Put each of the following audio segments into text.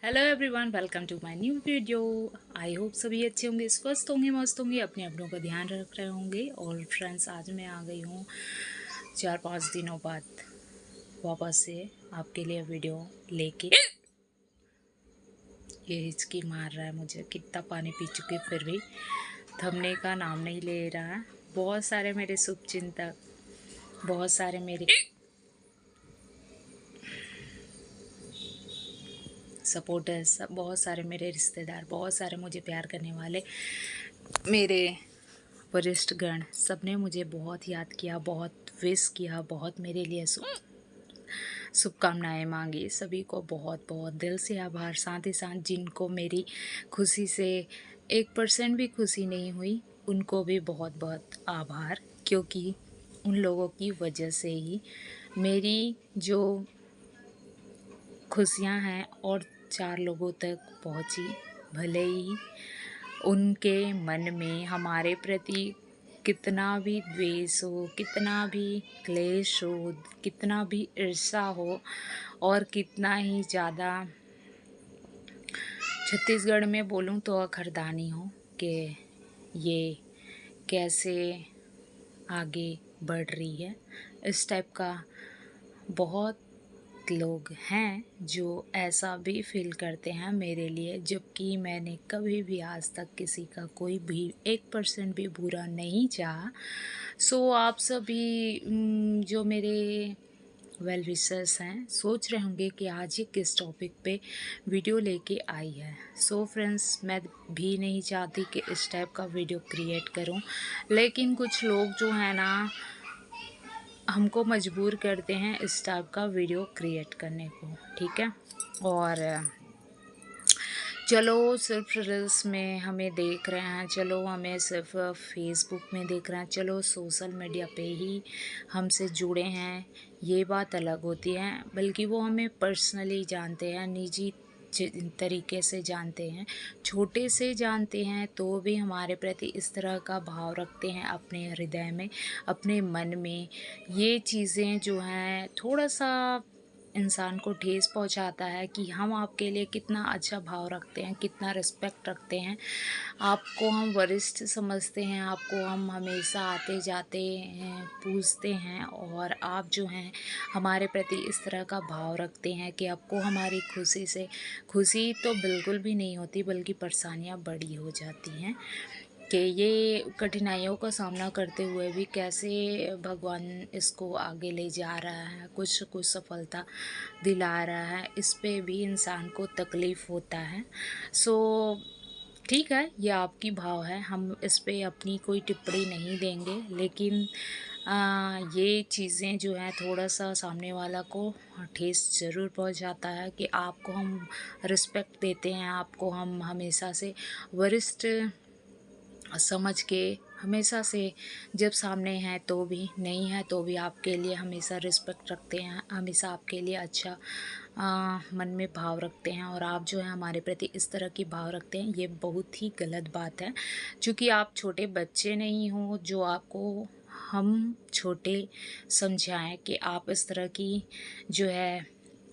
Hello everyone, welcome to my new video. I hope सभी अच्छे होंगे, स्वस्थ होंगे, मस्त होंगे, अपने अपनों का ध्यान रख रहे होंगे। और फ्रेंड्स, आज मैं आ गई हूँ 4-5 दिनों बाद वापस से आपके लिए वीडियो लेके। ये हिचकी मार रहा है मुझे, कितना पानी पी चुकी फिर भी थमने का नाम नहीं ले रहा है। बहुत सारे मेरे शुभचिंतक, बहुत सारे मेरे सपोर्टर्स, बहुत सारे मेरे रिश्तेदार, बहुत सारे मुझे प्यार करने वाले मेरे वरिष्ठ गण, सबने मुझे बहुत याद किया, बहुत विश किया, बहुत मेरे लिए शुभकामनाएं मांगी। सभी को बहुत बहुत दिल से आभार। साथ ही साथ जिनको मेरी खुशी से 1% भी खुशी नहीं हुई, उनको भी बहुत बहुत आभार, क्योंकि उन लोगों की वजह से ही मेरी जो खुशियां हैं और 4 लोगों तक पहुंची। भले ही उनके मन में हमारे प्रति कितना भी द्वेष हो, कितना भी क्लेश हो, कितना भी ईर्ष्या हो, और कितना ही ज़्यादा छत्तीसगढ़ में बोलूं तो अखरदानी हो कि ये कैसे आगे बढ़ रही है, इस टाइप का बहुत लोग हैं जो ऐसा भी फील करते हैं मेरे लिए, जबकि मैंने कभी भी आज तक किसी का कोई भी 1% भी बुरा नहीं चाहा। सो आप सभी जो मेरे वेल विशर्स हैं, सोच रहे होंगे कि आज ये किस टॉपिक पे वीडियो लेके आई है। सो फ्रेंड्स, मैं भी नहीं चाहती कि इस टाइप का वीडियो क्रिएट करूं, लेकिन कुछ लोग जो है ना हमको मजबूर करते हैं इस टाइप का वीडियो क्रिएट करने को, ठीक है। और चलो सिर्फ रील्स में हमें देख रहे हैं, चलो हमें सिर्फ फेसबुक में देख रहे हैं, चलो सोशल मीडिया पे ही हमसे जुड़े हैं, ये बात अलग होती है। बल्कि वो हमें पर्सनली जानते हैं, निजी तरीके से जानते हैं, छोटे से जानते हैं, तो भी हमारे प्रति इस तरह का भाव रखते हैं अपने हृदय में, अपने मन में। ये चीज़ें जो हैं थोड़ा सा इंसान को ठेस पहुंचाता है कि हम आपके लिए कितना अच्छा भाव रखते हैं, कितना रिस्पेक्ट रखते हैं, आपको हम वरिष्ठ समझते हैं, आपको हम हमेशा आते जाते हैं पूछते हैं, और आप जो हैं हमारे प्रति इस तरह का भाव रखते हैं कि आपको हमारी खुशी से खुशी तो बिल्कुल भी नहीं होती, बल्कि परेशानियां बड़ी हो जाती हैं कि ये कठिनाइयों का सामना करते हुए भी कैसे भगवान इसको आगे ले जा रहा है, कुछ कुछ सफलता दिला रहा है, इस पे भी इंसान को तकलीफ़ होता है। सो ठीक है, ये आपकी भाव है, हम इस पे अपनी कोई टिप्पणी नहीं देंगे, लेकिन ये चीज़ें जो हैं थोड़ा-सा सामने वाला को ठेस ज़रूर पहुँचाता है कि आपको हम रिस्पेक्ट देते हैं, आपको हम हमेशा से वरिष्ठ समझ के हमेशा से, जब सामने हैं तो भी, नहीं है तो भी आपके लिए हमेशा रिस्पेक्ट रखते हैं, हमेशा आपके लिए अच्छा मन में भाव रखते हैं, और आप जो है हमारे प्रति इस तरह की भाव रखते हैं, ये बहुत ही गलत बात है। क्योंकि आप छोटे बच्चे नहीं हो जो आपको हम छोटे समझाएं कि आप इस तरह की जो है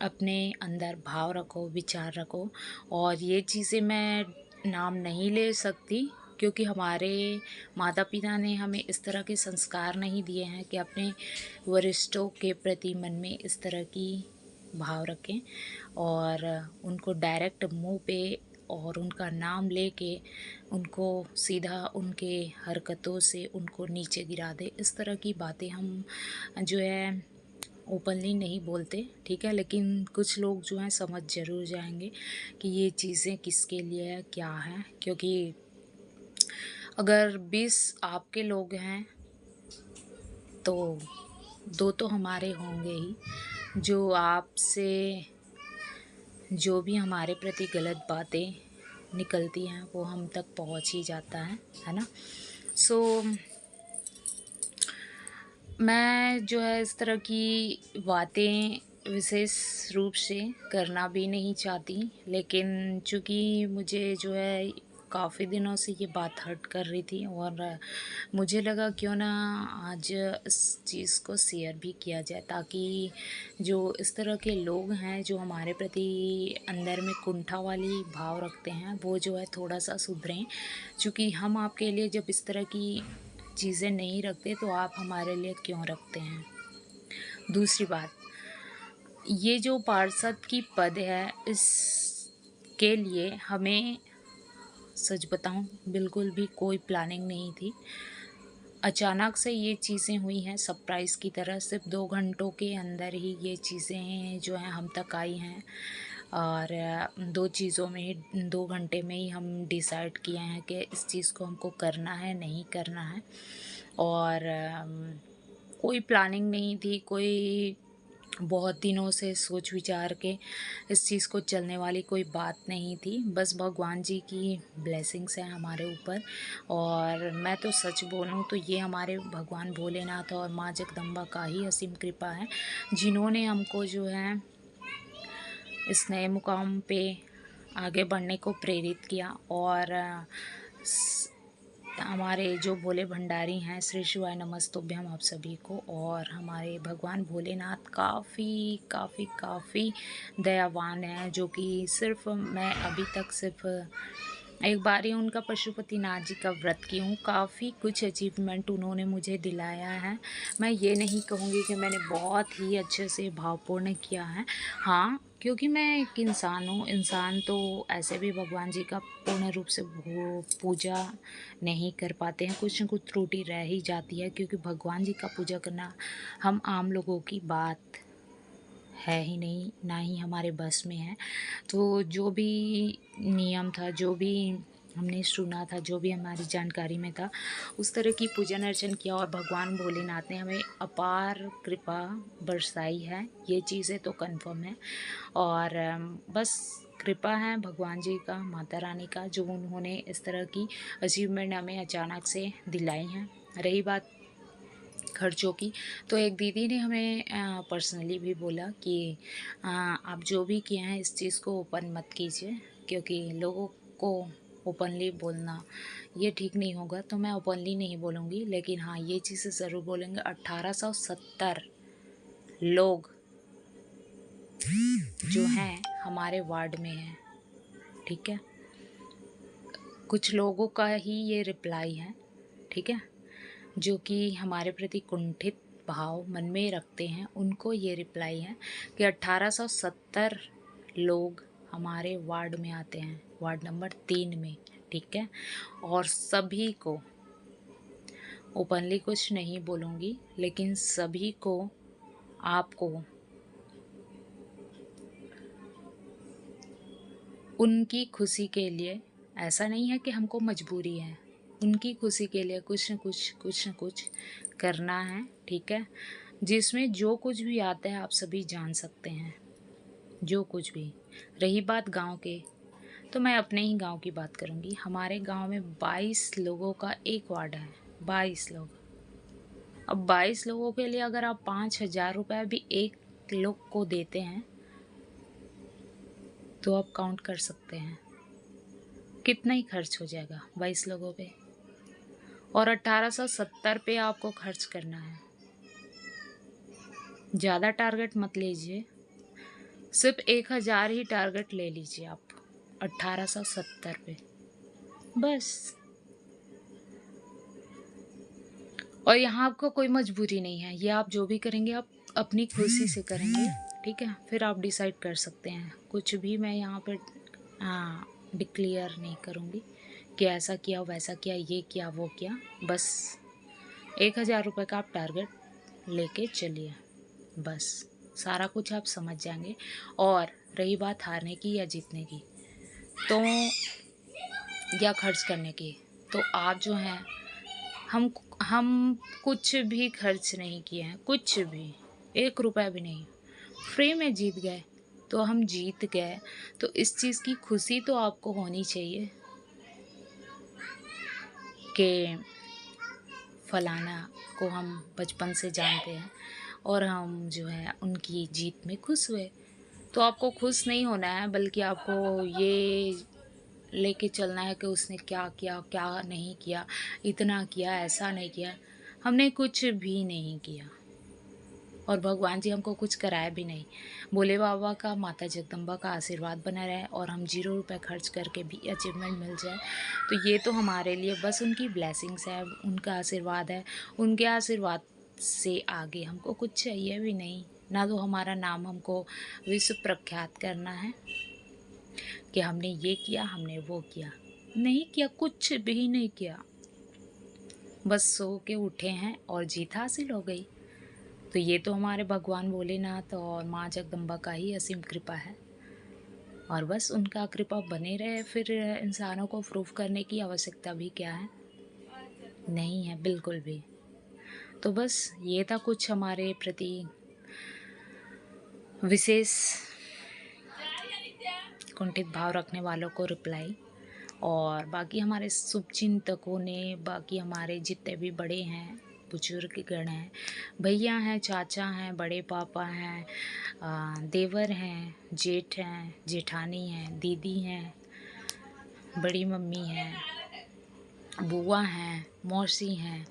अपने अंदर भाव रखो, विचार रखो। और ये चीज़ें मैं नाम नहीं ले सकती, क्योंकि हमारे माता पिता ने हमें इस तरह के संस्कार नहीं दिए हैं कि अपने वरिष्ठों के प्रति मन में इस तरह की भाव रखें, और उनको डायरेक्ट मुंह पे और उनका नाम लेके उनको सीधा उनके हरकतों से उनको नीचे गिरा दे। इस तरह की बातें हम जो है ओपनली नहीं बोलते, ठीक है। लेकिन कुछ लोग जो हैं समझ ज़रूर जाएंगे कि ये चीज़ें किसके लिए है, क्या है। क्योंकि अगर 20 आपके लोग हैं तो 2 तो हमारे होंगे ही, जो आपसे जो भी हमारे प्रति गलत बातें निकलती हैं वो हम तक पहुंच ही जाता है ना। सो मैं जो है इस तरह की बातें विशेष रूप से करना भी नहीं चाहती, लेकिन चूँकि मुझे जो है काफ़ी दिनों से ये बात हर्ट कर रही थी और मुझे लगा क्यों ना आज इस चीज़ को शेयर भी किया जाए, ताकि जो इस तरह के लोग हैं जो हमारे प्रति अंदर में कुंठा वाली भाव रखते हैं, वो जो है थोड़ा-सा सुधरें। चूँकि हम आपके लिए जब इस तरह की चीज़ें नहीं रखते तो आप हमारे लिए क्यों रखते हैं? दूसरी बात, ये जो पार्षद की पद है, इसके लिए हमें सच बताऊँ बिल्कुल भी कोई प्लानिंग नहीं थी। अचानक से ये चीज़ें हुई हैं सरप्राइज़ की तरह, सिर्फ़ 2 घंटों के अंदर ही ये चीज़ें जो हैं हम तक आई हैं। और 2 चीज़ों में ही 2 घंटे में ही हम डिसाइड किए हैं कि इस चीज़ को हमको करना है, नहीं करना है। और कोई प्लानिंग नहीं थी, कोई बहुत दिनों से सोच विचार के इस चीज़ को चलने वाली कोई बात नहीं थी। बस भगवान जी की ब्लेसिंग्स हैं हमारे ऊपर। और मैं तो सच बोलूँ तो ये हमारे भगवान भोलेनाथ और माँ जगदम्बा का ही असीम कृपा है, जिन्होंने हमको जो है इस नए मुकाम पे आगे बढ़ने को प्रेरित किया। और हमारे जो भोले भंडारी हैं, श्री शिवाय नमस्तुभ्यम आप सभी को। और हमारे भगवान भोलेनाथ काफ़ी दयावान हैं, जो कि सिर्फ़ मैं अभी तक सिर्फ़ एक बार ही उनका पशुपतिनाथ जी का व्रत की हूँ। काफ़ी कुछ अचीवमेंट उन्होंने मुझे दिलाया है। मैं ये नहीं कहूँगी कि मैंने बहुत ही अच्छे से भावपूर्ण किया है। हाँ, क्योंकि मैं एक इंसान हूँ, इंसान तो ऐसे भी भगवान जी का पूर्ण रूप से वो पूजा नहीं कर पाते हैं, कुछ न कुछ त्रुटि रह ही जाती है, क्योंकि भगवान जी का पूजा करना हम आम लोगों की बात है ही नहीं, ना ही हमारे बस में है। तो जो भी नियम था, जो भी हमने सुना था, जो भी हमारी जानकारी में था, उस तरह की पूजन अर्चन किया और भगवान भोलेनाथ ने हमें अपार कृपा बरसाई है, ये चीज़ें तो कन्फर्म है। और बस कृपा है भगवान जी का, माता रानी का, जो उन्होंने इस तरह की अचीवमेंट हमें अचानक से दिलाई हैं। रही बात खर्चों की, तो एक दीदी ने हमें पर्सनली भी बोला कि आप जो भी किए हैं इस चीज़ को ओपन मत कीजिए, क्योंकि लोगों को ओपनली बोलना ये ठीक नहीं होगा। तो मैं ओपनली नहीं बोलूँगी, लेकिन हाँ, ये चीज़ें ज़रूर बोलेंगे। 1870 लोग जो हैं हमारे वार्ड में हैं, ठीक है? कुछ लोगों का ही ये रिप्लाई है, ठीक है? जो कि हमारे प्रति कुंठित भाव मन में रखते हैं, उनको ये रिप्लाई है कि 1870 लोग हमारे वार्ड में आते हैं, वार्ड नंबर 3 में, ठीक है? और सभी को ओपनली कुछ नहीं बोलूँगी, लेकिन सभी को आपको उनकी खुशी के लिए, ऐसा नहीं है कि हमको मजबूरी है, उनकी खुशी के लिए कुछ न कुछ करना है, ठीक है? जिसमें जो कुछ भी आता है आप सभी जान सकते हैं, जो कुछ भी। रही बात गाँव के, तो मैं अपने ही गाँव की बात करूँगी। हमारे गाँव में 22 लोगों का एक वार्ड है, 22 लोग। अब 22 लोगों के लिए अगर आप 5,000 रुपये भी एक लोग को देते हैं, तो आप काउंट कर सकते हैं कितना ही खर्च हो जाएगा 22 लोगों पे। और 1870 पे आपको खर्च करना है। ज़्यादा टारगेट मत लीजिए, सिर्फ 1000 ही टारगेट ले लीजिए आप 1870 पे, बस। और यहाँ आपको कोई मजबूरी नहीं है, ये आप जो भी करेंगे आप अपनी खुशी से करेंगे, ठीक है? फिर आप डिसाइड कर सकते हैं। कुछ भी मैं यहाँ पे डिक्लेयर नहीं करूँगी कि ऐसा किया, वैसा किया, ये किया, वो किया। बस 1000 रुपये का आप टारगेट लेके चलिए, बस। सारा कुछ आप समझ जाएंगे। और रही बात हारने की या जीतने की, तो या खर्च करने की, तो आप जो हैं, हम कुछ भी खर्च नहीं किए हैं, कुछ भी, 1 रुपया भी नहीं। फ्री में जीत गए, तो हम जीत गए, तो इस चीज़ की खुशी तो आपको होनी चाहिए कि फलाना को हम बचपन से जानते हैं और हम जो है उनकी जीत में खुश हुए। तो आपको खुश नहीं होना है, बल्कि आपको ये लेके चलना है कि उसने क्या किया, क्या नहीं किया, इतना किया, ऐसा नहीं किया। हमने कुछ भी नहीं किया और भगवान जी हमको कुछ कराया भी नहीं। भोले बाबा का, माता जगदम्बा का आशीर्वाद बना रहे और हम 0 रुपए खर्च करके भी अचीवमेंट मिल जाए तो ये तो हमारे लिए बस उनकी ब्लेसिंग्स है, उनका आशीर्वाद है। उनके आशीर्वाद से आगे हमको कुछ चाहिए भी नहीं। ना तो हमारा नाम हमको विश्व प्रख्यात करना है कि हमने ये किया, हमने वो किया। नहीं किया, कुछ भी नहीं किया। बस सो के उठे हैं और जीत हासिल हो गई। तो ये तो हमारे भगवान भोलेनाथ और माँ जगदम्बा का ही असीम कृपा है और बस उनका कृपा बने रहे। फिर इंसानों को प्रूफ करने की आवश्यकता भी क्या है? नहीं है बिल्कुल भी। तो बस ये था कुछ हमारे प्रति विशेष कुंठित भाव रखने वालों को रिप्लाई। और बाकी हमारे शुभचिंतकों ने, बाकी हमारे जितने भी बड़े हैं, बुजुर्ग गण हैं, भैया हैं, चाचा हैं, बड़े पापा हैं, देवर हैं, जेठ हैं, जेठानी हैं, दीदी हैं, बड़ी मम्मी हैं, बुआ हैं, मौसी हैं,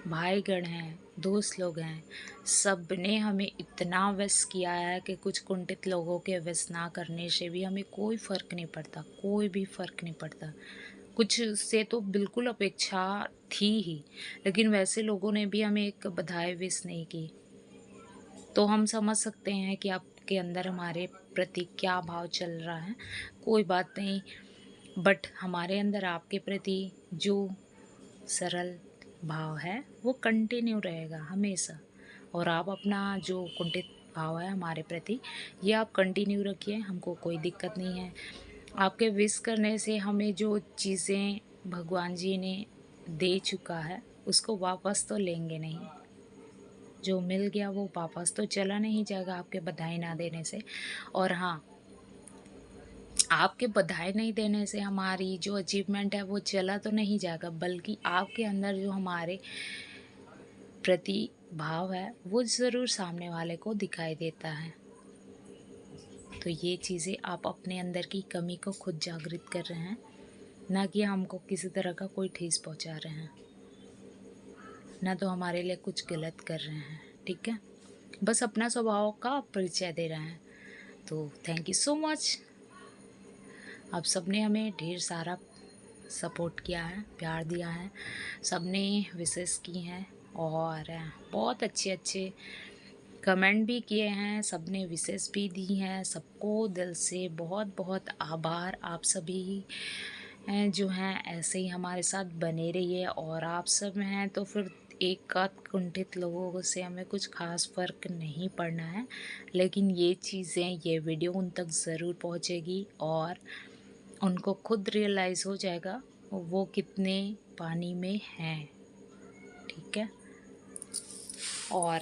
भाईगण हैं, दोस्त लोग हैं, सब ने हमें इतना विश किया है कि कुछ कुंठित लोगों के विश ना करने से भी हमें कोई फ़र्क नहीं पड़ता, कोई भी फ़र्क नहीं पड़ता। कुछ से तो बिल्कुल अपेक्षा थी ही, लेकिन वैसे लोगों ने भी हमें एक बधाई विश नहीं की। तो हम समझ सकते हैं कि आपके अंदर हमारे प्रति क्या भाव चल रहा है। कोई बात नहीं, बट हमारे अंदर आपके प्रति जो सरल भाव है वो कंटिन्यू रहेगा हमेशा। और आप अपना जो कुंठित भाव है हमारे प्रति, ये आप कंटिन्यू रखिए, हमको कोई दिक्कत नहीं है। आपके विश करने से हमें जो चीज़ें भगवान जी ने दे चुका है उसको वापस तो लेंगे नहीं। जो मिल गया वो वापस तो चला नहीं जाएगा आपके बधाई ना देने से। और हाँ, आपके बधाई नहीं देने से हमारी जो अचीवमेंट है वो चला तो नहीं जाएगा, बल्कि आपके अंदर जो हमारे प्रति भाव है वो ज़रूर सामने वाले को दिखाई देता है। तो ये चीज़ें आप अपने अंदर की कमी को खुद जागृत कर रहे हैं, ना कि हमको किसी तरह का कोई ठेस पहुंचा रहे हैं, ना तो हमारे लिए कुछ गलत कर रहे हैं। ठीक है, बस अपना स्वभाव का परिचय दे रहे हैं। तो थैंक यू सो मच। आप सबने हमें ढेर सारा सपोर्ट किया है, प्यार दिया है, सबने विशेष की हैं और बहुत अच्छे अच्छे कमेंट भी किए हैं, सबने विशेष भी दी हैं। सबको दिल से बहुत बहुत आभार। आप सभी जो हैं ऐसे ही हमारे साथ बने रहिए। और आप सब हैं तो फिर एक आध कुंठित लोगों से हमें कुछ ख़ास फ़र्क नहीं पड़ना है, लेकिन ये चीज़ें, ये वीडियो उन तक ज़रूर पहुँचेगी और उनको खुद रियलाइज़ हो जाएगा वो कितने पानी में हैं। ठीक है, और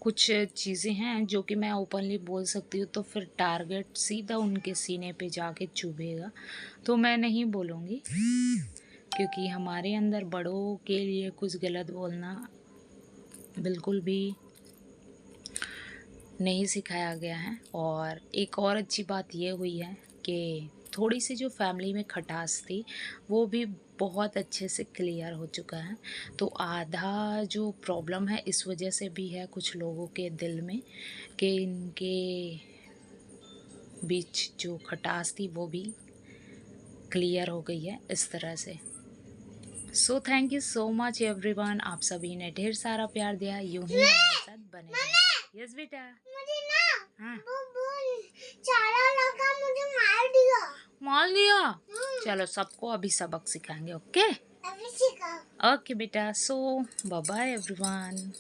कुछ चीज़ें हैं जो कि मैं ओपनली बोल सकती हूँ तो फिर टारगेट सीधा उनके सीने पे जाके चुभेगा, तो मैं नहीं बोलूँगी, क्योंकि हमारे अंदर बड़ों के लिए कुछ गलत बोलना बिल्कुल भी नहीं सिखाया गया है। और एक और अच्छी बात ये हुई है कि थोड़ी सी जो फैमिली में खटास थी वो भी बहुत अच्छे से क्लियर हो चुका है। तो आधा जो प्रॉब्लम है इस वजह से भी है कुछ लोगों के दिल में कि इनके बीच जो खटास थी वो भी क्लियर हो गई है इस तरह से। So thank you so much everyone. आप सभी ने ढेर सारा प्यार दिया, यूं ही हमारे साथ बने रहे। यस बेटा, मुझे ना हाँ वो चारा लगा, मुझे मार दिया। चलो सबको अभी सबक सिखाएंगे। ओके, अभी सिखाओ। ओके बेटा, सो बाय बाय एवरीवन।